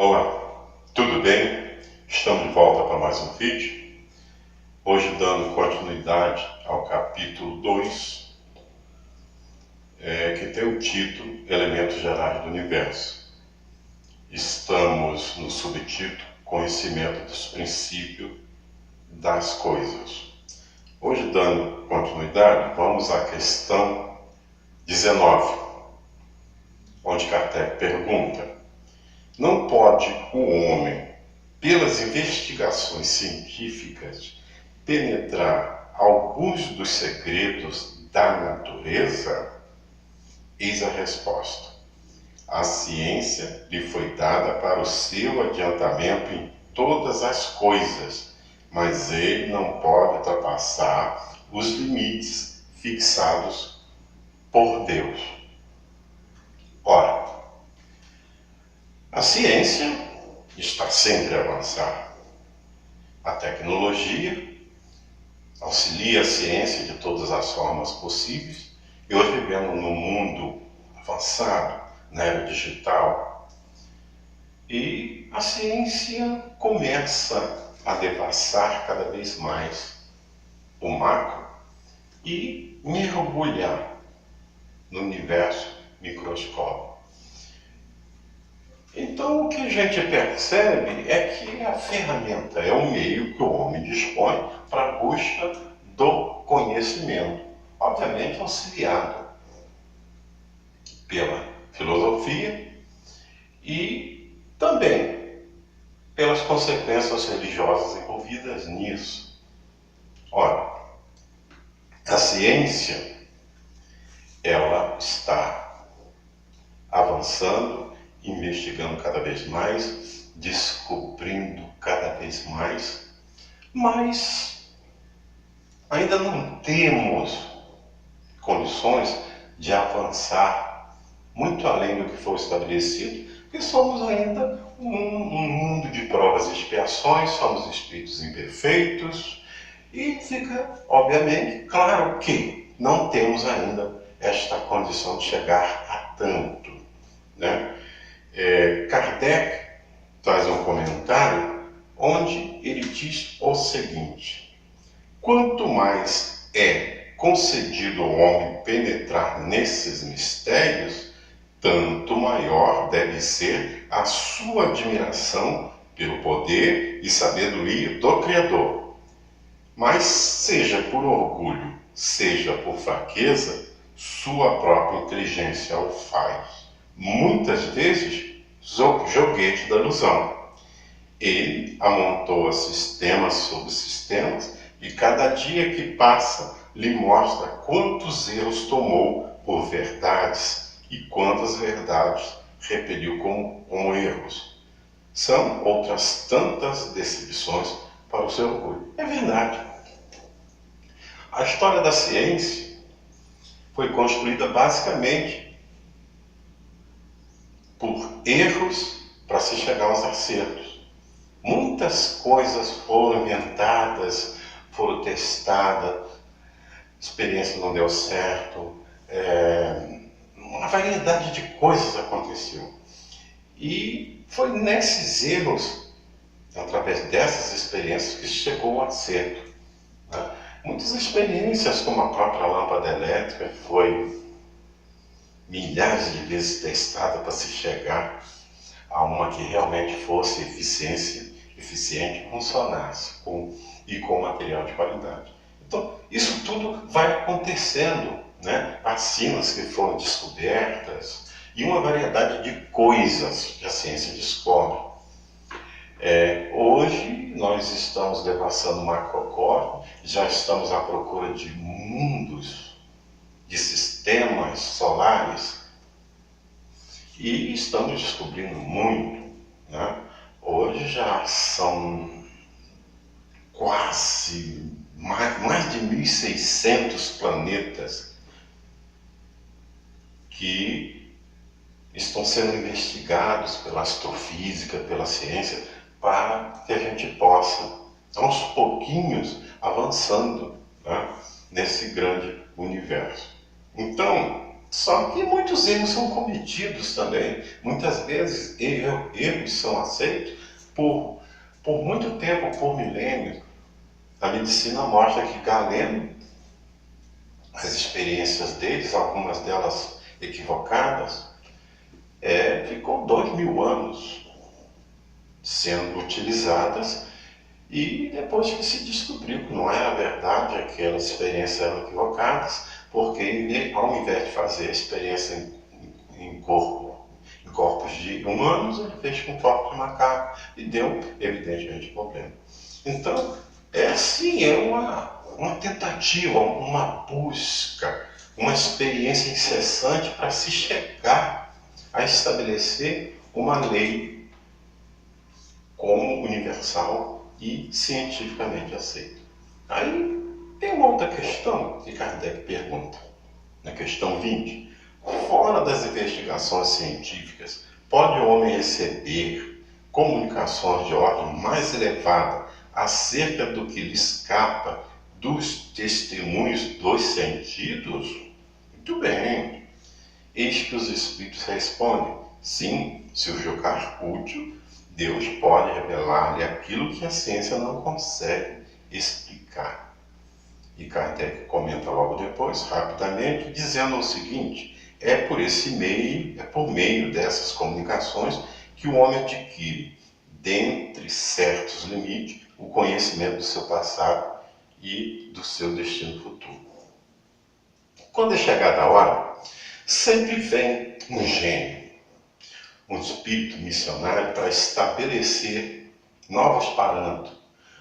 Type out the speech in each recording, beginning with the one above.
Olá, tudo bem? Estamos de volta para mais um vídeo. Hoje dando continuidade ao capítulo 2, que tem o título Elementos Gerais do Universo. Estamos no subtítulo Conhecimento dos Princípios das Coisas. Hoje dando continuidade, vamos à questão 19, onde Kardec pergunta: não pode o homem, pelas investigações científicas, penetrar alguns dos segredos da natureza? Eis a resposta. A ciência lhe foi dada para o seu adiantamento em todas as coisas, mas ele não pode ultrapassar os limites fixados por Deus. Ora, a ciência está sempre a avançar. A tecnologia auxilia a ciência de todas as formas possíveis. E hoje vivemos num mundo avançado, na era digital. E a ciência começa a devassar cada vez mais o macro e mergulhar no universo microscópico. Então, o que a gente percebe é que a ferramenta é o meio que o homem dispõe para a busca do conhecimento, obviamente auxiliado pela filosofia e também pelas consequências religiosas envolvidas nisso. Ora, a ciência, ela está avançando, investigando cada vez mais, descobrindo cada vez mais, mas ainda não temos condições de avançar muito além do que foi estabelecido, porque somos ainda um mundo de provas e expiações, somos espíritos imperfeitos, e fica, obviamente, claro que não temos ainda esta condição de chegar a tanto, né? Kardec traz um comentário onde ele diz o seguinte: quanto mais é concedido ao homem penetrar nesses mistérios, tanto maior deve ser a sua admiração pelo poder e sabedoria do Criador. Mas, seja por orgulho, seja por fraqueza, sua própria inteligência o faz. Muitas vezes, joguete da ilusão. Ele amontoa sistemas sobre sistemas e cada dia que passa lhe mostra quantos erros tomou por verdades e quantas verdades repeliu como erros. São outras tantas decepções para o seu orgulho. É verdade. A história da ciência foi construída basicamente por erros para se chegar aos acertos. Muitas coisas foram inventadas, foram testadas, experiência não deu certo, uma variedade de coisas aconteceu. E foi nesses erros, através dessas experiências, que chegou ao acerto, né? Muitas experiências, como a própria lâmpada elétrica, foi milhares de vezes testada para se chegar a uma que realmente fosse eficiente e funcionasse com material de qualidade. Então, isso tudo vai acontecendo, né? Vacinas que foram descobertas e uma variedade de coisas que a ciência descobre. Hoje nós estamos devassando o macrocosmo, já estamos à procura de mundos, de sistemas solares, e estamos descobrindo muito, né? Hoje já são quase mais de 1.600 planetas que estão sendo investigados pela astrofísica, pela ciência, para que a gente possa, aos pouquinhos, avançando, né, nesse grande universo. Então, Só que muitos erros são cometidos também. Muitas vezes erros são aceitos por muito tempo, por milênios. A medicina mostra que Galeno, as experiências deles, algumas delas equivocadas, ficou 2000 anos sendo utilizadas, e depois que se descobriu que não era verdade, aquelas experiências eram equivocadas, porque ele, ao invés de fazer a experiência em corpos de humanos, ele fez com corpos de macaco e deu, evidentemente, problema. Então, sim, é uma tentativa, uma busca, uma experiência incessante para se chegar a estabelecer uma lei como universal e cientificamente aceita. Aí tem uma outra questão que Kardec pergunta, na questão 20. Fora das investigações científicas, pode o homem receber comunicações de ordem mais elevada acerca do que lhe escapa dos testemunhos dos sentidos? Muito bem. Eis que os Espíritos respondem: sim, se o julgar útil, Deus pode revelar-lhe aquilo que a ciência não consegue explicar. E Kardec comenta logo depois, rapidamente, dizendo o seguinte: é por meio dessas comunicações que o homem adquire, dentre certos limites, o conhecimento do seu passado e do seu destino futuro. Quando é chegada a hora, sempre vem um gênio, um espírito missionário para estabelecer novos parâmetros.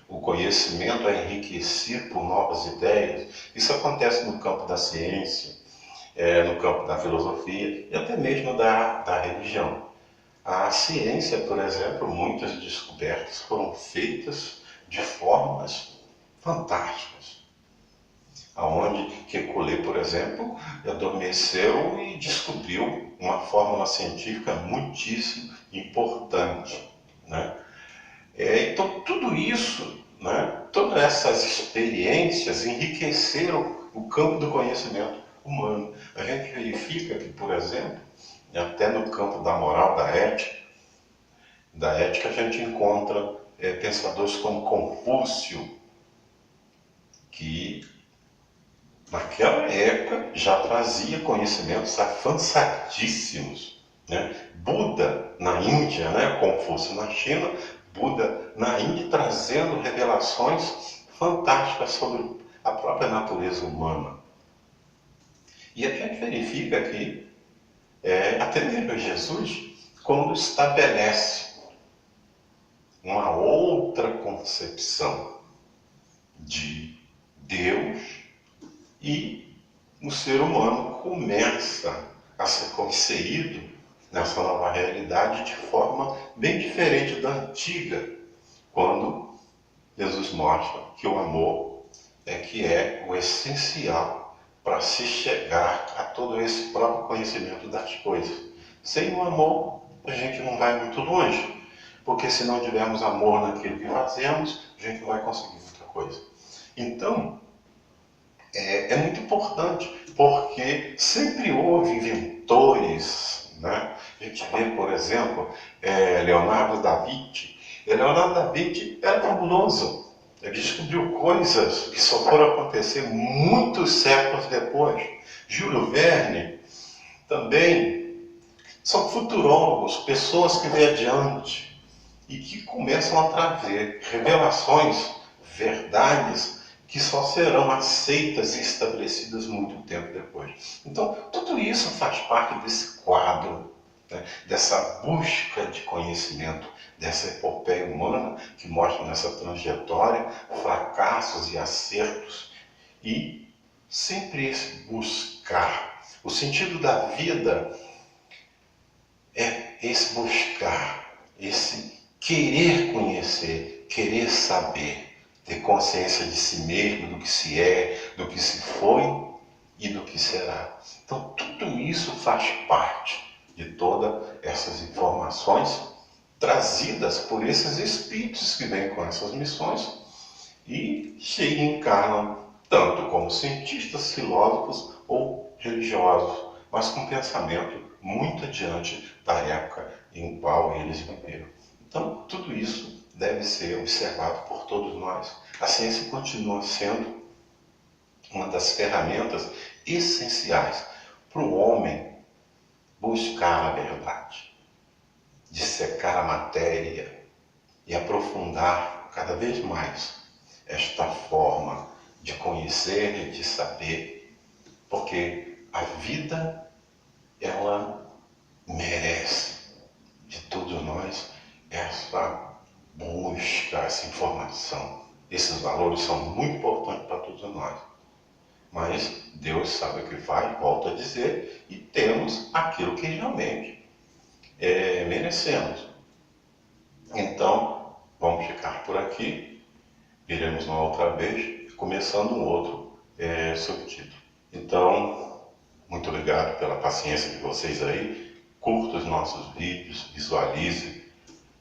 O conhecimento é enriquecido por novas ideias. Isso acontece no campo da ciência, no campo da filosofia e até mesmo da religião. A ciência, por exemplo, muitas descobertas foram feitas de formas fantásticas. Aonde Kekulé, por exemplo, adormeceu e descobriu uma fórmula científica muitíssimo importante, né? Então, tudo isso, né, todas essas experiências enriqueceram o campo do conhecimento humano. A gente verifica que, por exemplo, até no campo da moral, da ética a gente encontra pensadores como Confúcio, que naquela época já trazia conhecimentos avançadíssimos, né? Buda na Índia, né? Confúcio na China, Buda na Índia, trazendo revelações fantásticas sobre a própria natureza humana. E a gente verifica que até mesmo Jesus, quando estabelece uma outra concepção de Deus, e o ser humano começa a ser concebido nessa nova realidade de forma bem diferente da antiga, quando Jesus mostra que o amor que é o essencial para se chegar a todo esse próprio conhecimento das coisas. Sem o amor, a gente não vai muito longe, porque se não tivermos amor naquilo que fazemos, a gente não vai conseguir muita coisa. Então, é muito importante, porque sempre houve inventores, né? A gente vê, por exemplo, Leonardo da Vinci. Leonardo da Vinci era fabuloso. Ele descobriu coisas que só foram acontecer muitos séculos depois. Júlio Verne também. São futurólogos, pessoas que vêm adiante e que começam a trazer revelações, verdades, que só serão aceitas e estabelecidas muito tempo depois. Então, tudo isso faz parte desse quadro, né? Dessa busca de conhecimento, dessa epopeia humana que mostra nessa trajetória fracassos e acertos, e sempre esse buscar. O sentido da vida é esse buscar, esse querer conhecer, querer saber, ter consciência de si mesmo, do que se é, do que se foi e do que será. Então, tudo isso faz parte de todas essas informações trazidas por esses espíritos que vêm com essas missões e se encarnam tanto como cientistas, filósofos ou religiosos, mas com pensamento muito adiante da época em qual eles viveram. Então, tudo isso deve ser observado por todos nós. A ciência continua sendo uma das ferramentas essenciais para o homem buscar a verdade, dissecar a matéria e aprofundar cada vez mais esta forma de conhecer e de saber, porque a vida, ela merece de todos nós essa busca, essa informação. Esses valores são muito importantes para todos nós. Mas Deus sabe o que faz, volto a dizer, e temos aquilo que realmente merecemos. Então, vamos ficar por aqui, iremos uma outra vez, começando um outro subtítulo. Então, muito obrigado pela paciência de vocês aí, curta os nossos vídeos, visualize,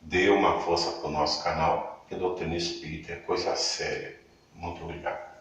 dê uma força para o nosso canal, que a doutrina espírita é coisa séria. Muito obrigado.